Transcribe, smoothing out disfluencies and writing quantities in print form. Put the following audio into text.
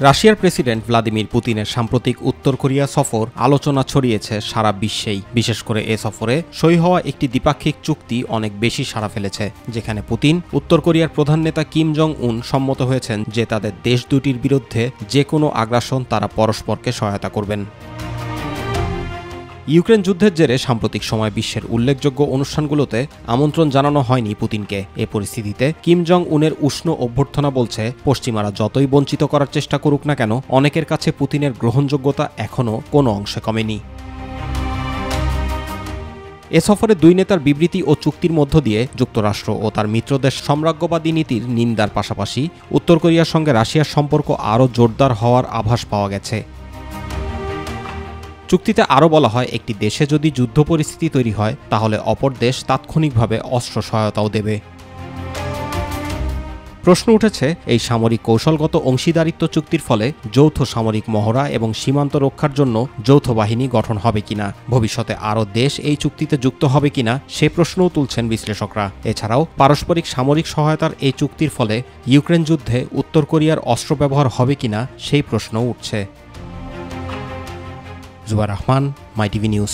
রাশিয়ার president Vladimir পুতিনের সাম্প্রতিক উত্তর কোরিয়া সফর আলোচনা ছড়িয়েছে সারা বিশ্বেই। বিশেষ করে এ সফরে সই হওয়া একটি দ্বিপাক্ষিক চুক্তি অনেক বেশি সাড়া ফেলেছে, যেখানে পুতিন উত্তর কোরিয়ার প্রধান নেতা কিম জং উন সম্মত হয়েছেন যে তাদের দেশ দুটির বিরুদ্ধে যে কোনো আগ্রাসন তারা পরস্পরকে সহায়তা করবেন। ইউক্রেন যুদ্ধের জেরে সাম্প্রতিক সময় বিশ্বের উল্লেখযোগ্য অনুষ্ঠানগুলোতে আমন্ত্রণ জানানো হয়নি পুতিনকে। এ পরিস্থিতিতে কিম জং উনের উষ্ণ অভ্যর্থনা বলছে, পশ্চিমারা যতই বঞ্চিত করার চেষ্টা করুক না কেন, অনেকের কাছে পুতিনের গ্রহণযোগ্যতা এখনও কোনো অংশে কমেনি। এ সফরে দুই নেতার বিবৃতি ও চুক্তির মধ্য দিয়ে যুক্তরাষ্ট্র ও তার মিত্রদেশ সাম্রাজ্যবাদী নীতির নিন্দার পাশাপাশি উত্তর কোরিয়ার সঙ্গে রাশিয়ার সম্পর্ক আরও জোরদার হওয়ার আভাস পাওয়া গেছে। চুক্তিতে আরও বলা হয়, একটি দেশে যদি যুদ্ধ পরিস্থিতি তৈরি হয় তাহলে অপর দেশ তাৎক্ষণিকভাবে অস্ত্র সহায়তাও দেবে। প্রশ্ন উঠেছে, এই সামরিক কৌশলগত অংশীদারিত্ব চুক্তির ফলে যৌথ সামরিক মহড়া এবং সীমান্ত রক্ষার জন্য যৌথ বাহিনী গঠন হবে কিনা, ভবিষ্যতে আরও দেশ এই চুক্তিতে যুক্ত হবে কিনা সে প্রশ্নও তুলছেন বিশ্লেষকরা। এছাড়াও পারস্পরিক সামরিক সহায়তার এই চুক্তির ফলে ইউক্রেন যুদ্ধে উত্তর কোরিয়ার অস্ত্র ব্যবহার হবে কিনা সেই প্রশ্নও উঠছে। জুবাইর রহমান, মাই টিভি নিউজ।